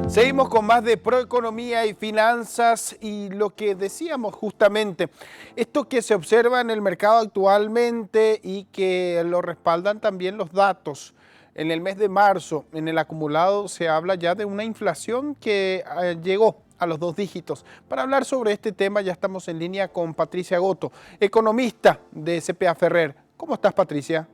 Seguimos con más de Proeconomía y Finanzas y lo que decíamos justamente, esto que se observa en el mercado actualmente y que lo respaldan también los datos. En el mes de marzo, en el acumulado, se habla ya de una inflación que llegó a los 2 dígitos. Para hablar sobre este tema ya estamos en línea con Patricia Goto, economista de CPA Ferrer. ¿Cómo estás, Patricia?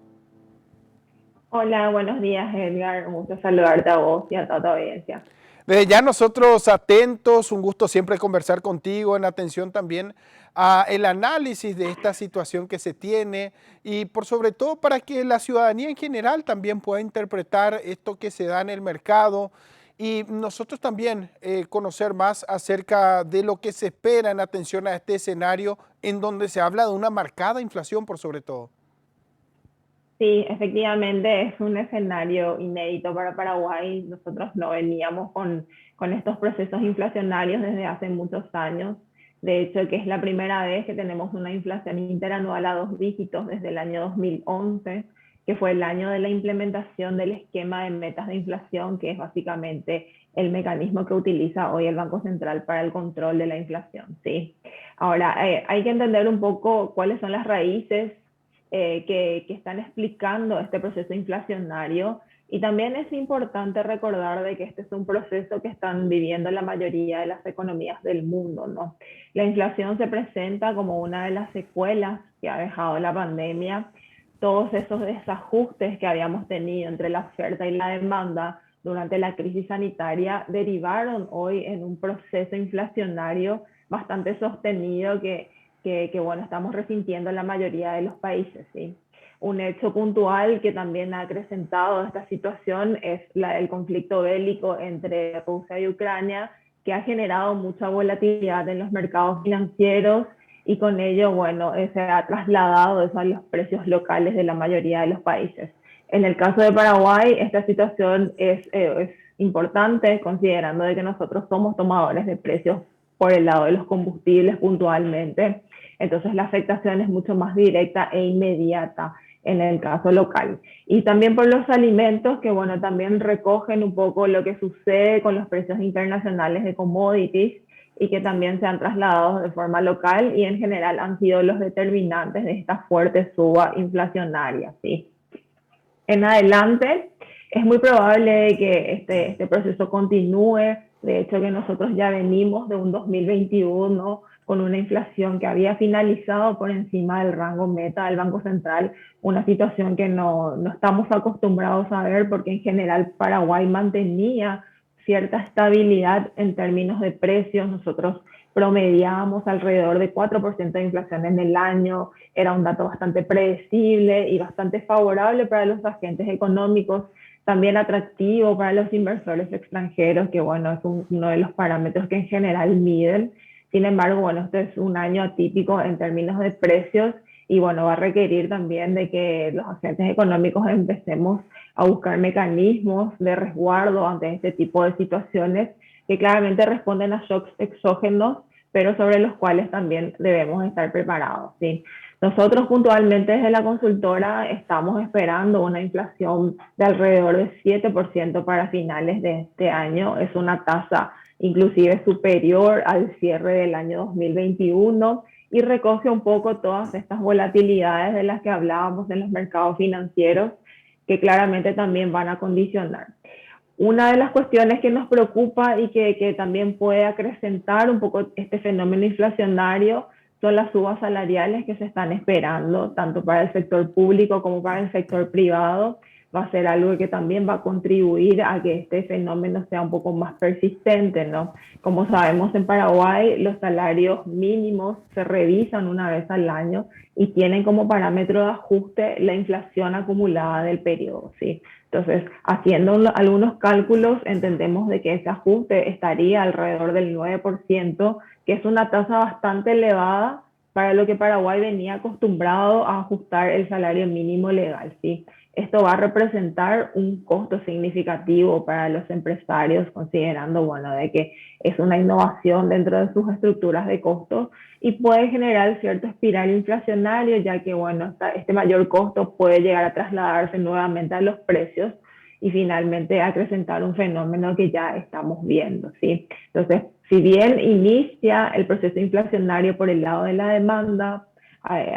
Hola, buenos días, Edgar. Un gusto saludarte a vos y a toda tu audiencia. Desde ya nosotros atentos, un gusto siempre conversar contigo, en atención también a el análisis de esta situación que se tiene y por sobre todo para que la ciudadanía en general también pueda interpretar esto que se da en el mercado y nosotros también conocer más acerca de lo que se espera en atención a este escenario en donde se habla de una marcada inflación por sobre todo. Sí, efectivamente es un escenario inédito para Paraguay. Nosotros no veníamos con estos procesos inflacionarios desde hace muchos años. De hecho, que es la primera vez que tenemos una inflación interanual a 2 dígitos desde el año 2011, que fue el año de la implementación del esquema de metas de inflación, que es básicamente el mecanismo que utiliza hoy el Banco Central para el control de la inflación. ¿Sí? Ahora, hay que entender un poco cuáles son las raíces que están explicando este proceso inflacionario. Y también es importante recordar de que este es un proceso que están viviendo la mayoría de las economías del mundo, ¿no? La inflación se presenta como una de las secuelas que ha dejado la pandemia. Todos esos desajustes que habíamos tenido entre la oferta y la demanda durante la crisis sanitaria derivaron hoy en un proceso inflacionario bastante sostenido que bueno, estamos resintiendo en la mayoría de los países, ¿sí? Un hecho puntual que también ha acrecentado esta situación es el conflicto bélico entre Rusia y Ucrania, que ha generado mucha volatilidad en los mercados financieros y con ello, bueno, se ha trasladado eso a los precios locales de la mayoría de los países. En el caso de Paraguay, esta situación es importante considerando de que nosotros somos tomadores de precios por el lado de los combustibles puntualmente. Entonces la afectación es mucho más directa e inmediata en el caso local. Y también por los alimentos que, bueno, también recogen un poco lo que sucede con los precios internacionales de commodities y que también se han trasladado de forma local y en general han sido los determinantes de esta fuerte suba inflacionaria, ¿sí? En adelante es muy probable que este proceso continúe. De hecho, que nosotros ya venimos de un 2021 con una inflación que había finalizado por encima del rango meta del Banco Central, una situación que no estamos acostumbrados a ver porque en general Paraguay mantenía cierta estabilidad en términos de precios. Nosotros promediamos alrededor de 4% de inflación en el año, era un dato bastante predecible y bastante favorable para los agentes económicos, también atractivo para los inversores extranjeros, que bueno, es uno de los parámetros que en general miden. Sin embargo, bueno, este es un año atípico en términos de precios y bueno, va a requerir también de que los agentes económicos empecemos a buscar mecanismos de resguardo ante este tipo de situaciones que claramente responden a shocks exógenos, pero sobre los cuales también debemos estar preparados, ¿sí? Nosotros puntualmente desde la consultora estamos esperando una inflación de alrededor de 7% para finales de este año. Es una tasa inclusive superior al cierre del año 2021 y recoge un poco todas estas volatilidades de las que hablábamos en los mercados financieros que claramente también van a condicionar. Una de las cuestiones que nos preocupa y que también puede acrecentar un poco este fenómeno inflacionario son las subas salariales que se están esperando, tanto para el sector público como para el sector privado. Va a ser algo que también va a contribuir a que este fenómeno sea un poco más persistente, ¿no? Como sabemos en Paraguay, los salarios mínimos se revisan una vez al año y tienen como parámetro de ajuste la inflación acumulada del periodo, ¿sí? Entonces, haciendo algunos cálculos, entendemos de que ese ajuste estaría alrededor del 9%, que es una tasa bastante elevada para lo que Paraguay venía acostumbrado a ajustar el salario mínimo legal, ¿sí? Esto va a representar un costo significativo para los empresarios, considerando, bueno, de que es una innovación dentro de sus estructuras de costos y puede generar cierto espiral inflacionario, ya que, bueno, este mayor costo puede llegar a trasladarse nuevamente a los precios y finalmente acrecentar un fenómeno que ya estamos viendo, ¿sí? Entonces, si bien inicia el proceso inflacionario por el lado de la demanda,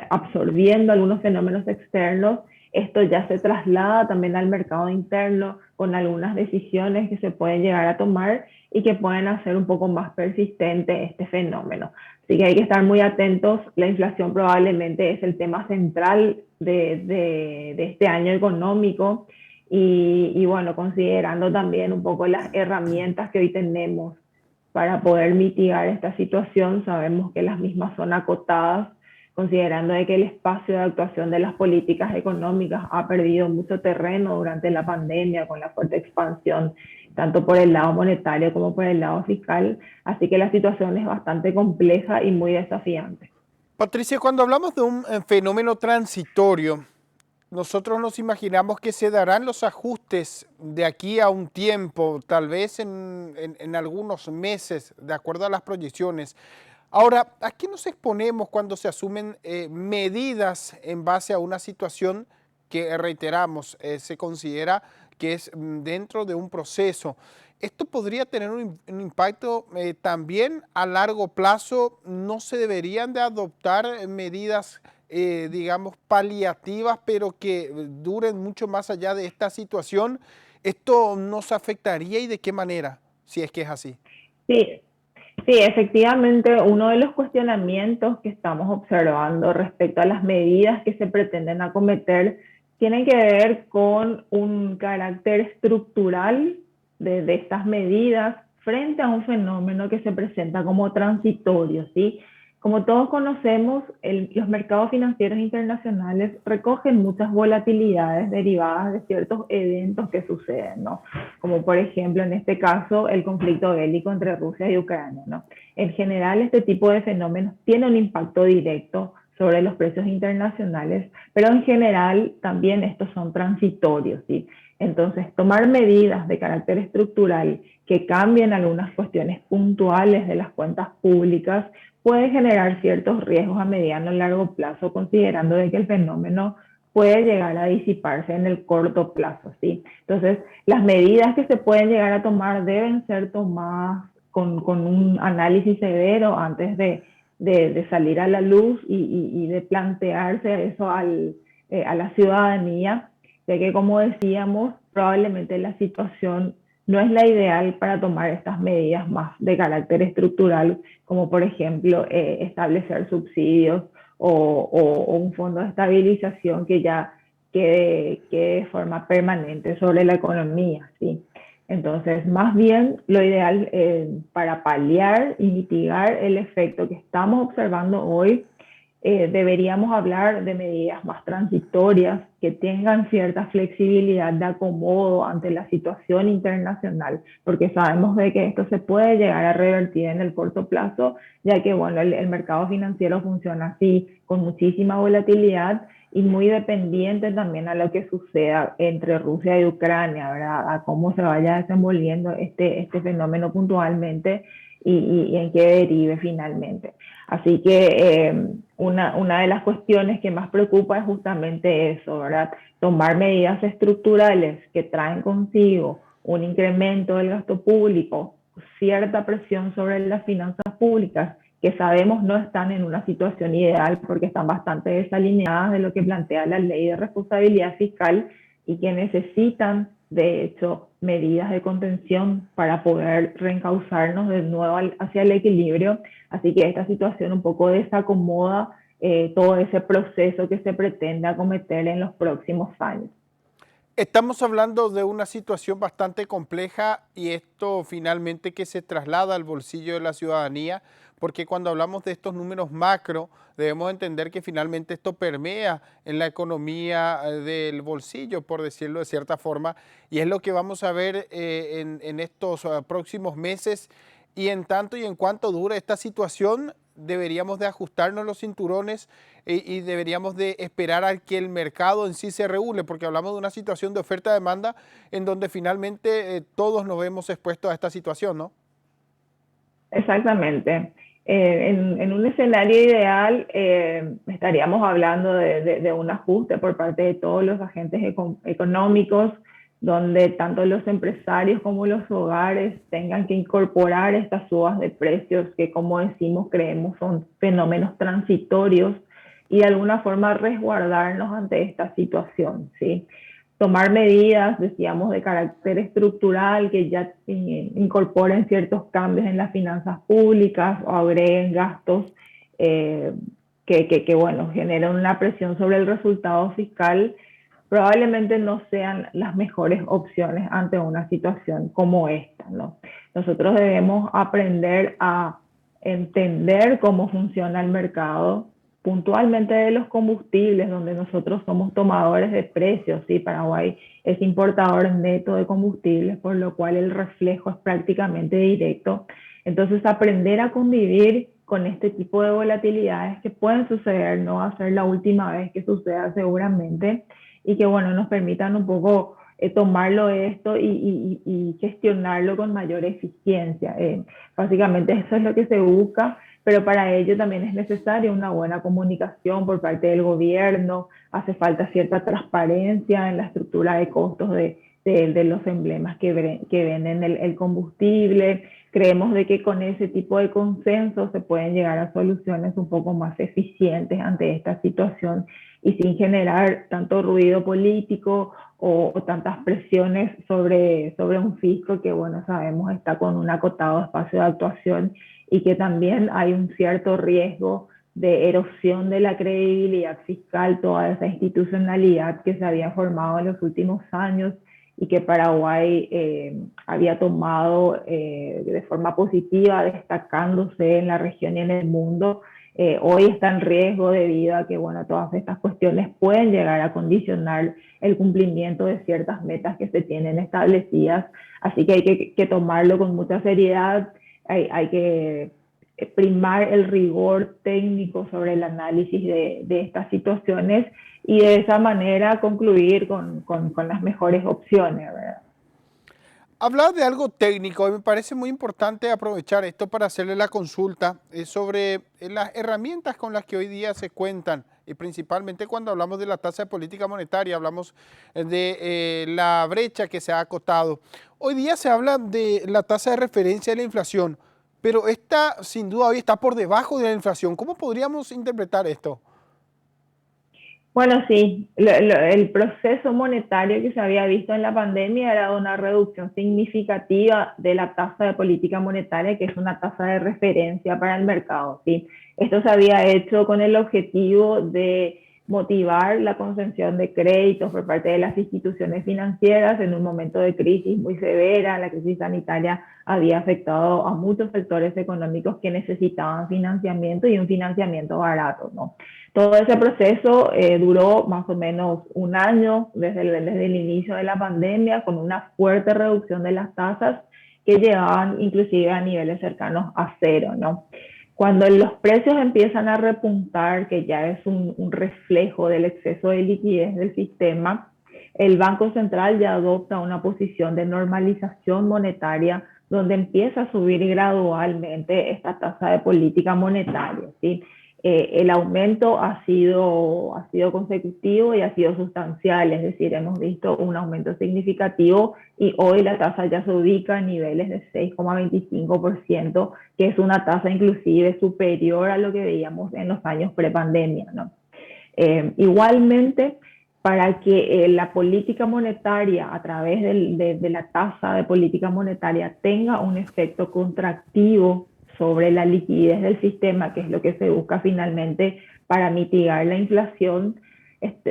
absorbiendo algunos fenómenos externos, esto ya se traslada también al mercado interno con algunas decisiones que se pueden llegar a tomar y que pueden hacer un poco más persistente este fenómeno. Así que hay que estar muy atentos. La inflación probablemente es el tema central de este año económico y bueno, considerando también un poco las herramientas que hoy tenemos para poder mitigar esta situación, sabemos que las mismas son acotadas, considerando de que el espacio de actuación de las políticas económicas ha perdido mucho terreno durante la pandemia con la fuerte expansión, tanto por el lado monetario como por el lado fiscal, así que la situación es bastante compleja y muy desafiante. Patricia, cuando hablamos de un fenómeno transitorio, nosotros nos imaginamos que se darán los ajustes de aquí a un tiempo, tal vez en algunos meses, de acuerdo a las proyecciones. Ahora, ¿a qué nos exponemos cuando se asumen medidas en base a una situación que, reiteramos, se considera que es dentro de un proceso? Esto podría tener un impacto también a largo plazo. ¿No se deberían de adoptar medidas, digamos, paliativas, pero que duren mucho más allá de esta situación? ¿Esto nos afectaría y de qué manera, si es que es así? Sí, sí, efectivamente, uno de los cuestionamientos que estamos observando respecto a las medidas que se pretenden acometer tiene que ver con un carácter estructural de estas medidas frente a un fenómeno que se presenta como transitorio, ¿sí? Como todos conocemos, los mercados financieros internacionales recogen muchas volatilidades derivadas de ciertos eventos que suceden, ¿no? Como por ejemplo en este caso el conflicto bélico entre Rusia y Ucrania, ¿no? En general este tipo de fenómenos tiene un impacto directo sobre los precios internacionales, pero en general también estos son transitorios, ¿sí? Entonces, tomar medidas de carácter estructural que cambien algunas cuestiones puntuales de las cuentas públicas puede generar ciertos riesgos a mediano y largo plazo, considerando de que el fenómeno puede llegar a disiparse en el corto plazo, ¿sí? Entonces, las medidas que se pueden llegar a tomar deben ser tomadas con un análisis severo antes de salir a la luz y de plantearse eso a la ciudadanía, ya que como decíamos, probablemente la situación no es la ideal para tomar estas medidas más de carácter estructural, como por ejemplo establecer subsidios o un fondo de estabilización que ya quede de forma permanente sobre la economía, ¿sí? Entonces, más bien, lo ideal para paliar y mitigar el efecto que estamos observando hoy, deberíamos hablar de medidas más transitorias que tengan cierta flexibilidad de acomodo ante la situación internacional, porque sabemos de que esto se puede llegar a revertir en el corto plazo, ya que bueno, el mercado financiero funciona así, con muchísima volatilidad y muy dependiente también a lo que suceda entre Rusia y Ucrania, ¿verdad? A cómo se vaya desenvolviendo este fenómeno puntualmente y en qué derive finalmente. Así que una de las cuestiones que más preocupa es justamente eso, ¿verdad? Tomar medidas estructurales que traen consigo un incremento del gasto público, cierta presión sobre las finanzas públicas, que sabemos no están en una situación ideal porque están bastante desalineadas de lo que plantea la ley de responsabilidad fiscal y que necesitan, de hecho, medidas de contención para poder reencauzarnos de nuevo hacia el equilibrio. Así que esta situación un poco desacomoda todo ese proceso que se pretende acometer en los próximos años. Estamos hablando de una situación bastante compleja y esto finalmente que se traslada al bolsillo de la ciudadanía, porque cuando hablamos de estos números macro, debemos entender que finalmente esto permea en la economía del bolsillo, por decirlo de cierta forma, y es lo que vamos a ver en estos próximos meses. Y en tanto y en cuanto dure esta situación, deberíamos de ajustarnos los cinturones y deberíamos de esperar a que el mercado en sí se regule, porque hablamos de una situación de oferta-demanda en donde finalmente todos nos vemos expuestos a esta situación, ¿no? Exactamente. En un escenario ideal estaríamos hablando de un ajuste por parte de todos los agentes económicos, donde tanto los empresarios como los hogares tengan que incorporar estas subas de precios que, como decimos, creemos son fenómenos transitorios y de alguna forma resguardarnos ante esta situación, ¿sí? Tomar medidas, decíamos, de carácter estructural que ya incorporen ciertos cambios en las finanzas públicas o agreguen gastos eh, bueno, generen una presión sobre el resultado fiscal, probablemente no sean las mejores opciones ante una situación como esta, ¿no? Nosotros debemos aprender a entender cómo funciona el mercado, puntualmente de los combustibles, donde nosotros somos tomadores de precios, ¿sí? Paraguay es importador neto de combustibles, por lo cual el reflejo es prácticamente directo. Entonces, aprender a convivir con este tipo de volatilidades que pueden suceder, no va a ser la última vez que suceda seguramente, y que, bueno, nos permitan un poco tomarlo esto y gestionarlo con mayor eficiencia. Básicamente eso es lo que se busca, pero para ello también es necesaria una buena comunicación por parte del gobierno, hace falta cierta transparencia en la estructura de costos de los emblemas que venden el combustible. Creemos de que con ese tipo de consenso se pueden llegar a soluciones un poco más eficientes ante esta situación y sin generar tanto ruido político o tantas presiones sobre un fisco que, bueno, sabemos está con un acotado espacio de actuación y que también hay un cierto riesgo de erosión de la credibilidad fiscal, toda esa institucionalidad que se había formado en los últimos años y que Paraguay había tomado de forma positiva, destacándose en la región y en el mundo. Hoy está en riesgo debido a que, bueno, todas estas cuestiones pueden llegar a condicionar el cumplimiento de ciertas metas que se tienen establecidas, así que hay que tomarlo con mucha seriedad, hay que primar el rigor técnico sobre el análisis de estas situaciones y de esa manera concluir con las mejores opciones, ¿verdad? Hablar de algo técnico, y me parece muy importante aprovechar esto para hacerle la consulta sobre las herramientas con las que hoy día se cuentan, y principalmente cuando hablamos de la tasa de política monetaria, hablamos de la brecha que se ha acotado. Hoy día se habla de la tasa de referencia de la inflación, pero esta sin duda hoy está por debajo de la inflación. ¿Cómo podríamos interpretar esto? Bueno, sí, el proceso monetario que se había visto en la pandemia era una reducción significativa de la tasa de política monetaria, que es una tasa de referencia para el mercado, ¿sí? Esto se había hecho con el objetivo de motivar la concesión de créditos por parte de las instituciones financieras en un momento de crisis muy severa. La crisis sanitaria había afectado a muchos sectores económicos que necesitaban financiamiento y un financiamiento barato, ¿no? Todo ese proceso duró más o menos un año desde el inicio de la pandemia, con una fuerte reducción de las tasas que llegaban inclusive a niveles cercanos a cero, ¿no? Cuando los precios empiezan a repuntar, que ya es un reflejo del exceso de liquidez del sistema, el Banco Central ya adopta una posición de normalización monetaria donde empieza a subir gradualmente esta tasa de política monetaria, ¿sí? El aumento ha sido consecutivo y ha sido sustancial, es decir, hemos visto un aumento significativo y hoy la tasa ya se ubica a niveles de 6,25%, que es una tasa inclusive superior a lo que veíamos en los años prepandemia, ¿no? Igualmente, para que la política monetaria a través de la tasa de política monetaria tenga un efecto contractivo sobre la liquidez del sistema, que es lo que se busca finalmente para mitigar la inflación,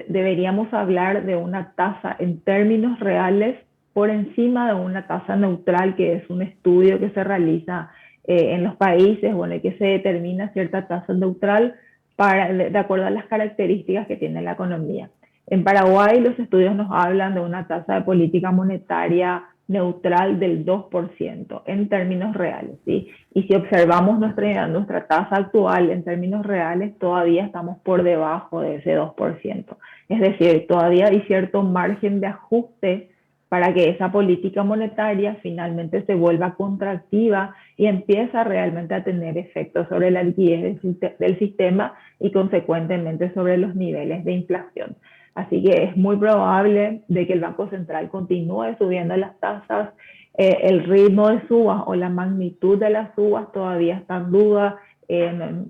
deberíamos hablar de una tasa en términos reales por encima de una tasa neutral, que es un estudio que se realiza en los países, bueno, y que se determina cierta tasa neutral de acuerdo a las características que tiene la economía. En Paraguay los estudios nos hablan de una tasa de política monetaria neutral del 2% en términos reales, ¿sí? Y si observamos nuestra tasa actual en términos reales, todavía estamos por debajo de ese 2%. Es decir, todavía hay cierto margen de ajuste para que esa política monetaria finalmente se vuelva contractiva y empieza realmente a tener efectos sobre la liquidez del sistema y consecuentemente sobre los niveles de inflación. Así que es muy probable de que el Banco Central continúe subiendo las tasas. El ritmo de subas o la magnitud de las subas todavía está en duda.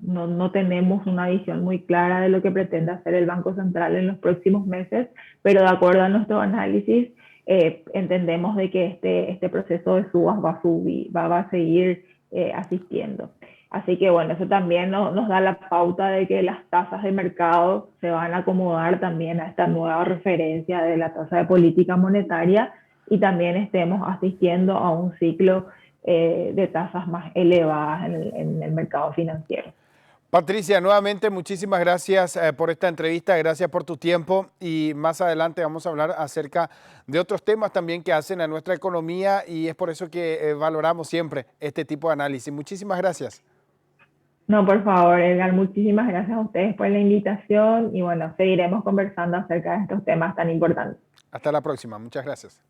No tenemos una visión muy clara de lo que pretende hacer el Banco Central en los próximos meses, pero de acuerdo a nuestro análisis, entendemos de que este proceso de subas va a subir, va a seguir asistiendo. Así que bueno, eso también nos da la pauta de que las tasas de mercado se van a acomodar también a esta nueva referencia de la tasa de política monetaria y también estemos asistiendo a un ciclo de tasas más elevadas en el mercado financiero. Patricia, nuevamente muchísimas gracias por esta entrevista, gracias por tu tiempo y más adelante vamos a hablar acerca de otros temas también que hacen a nuestra economía y es por eso que valoramos siempre este tipo de análisis. Muchísimas gracias. No, por favor, Edgar, muchísimas gracias a ustedes por la invitación y bueno, seguiremos conversando acerca de estos temas tan importantes. Hasta la próxima, muchas gracias.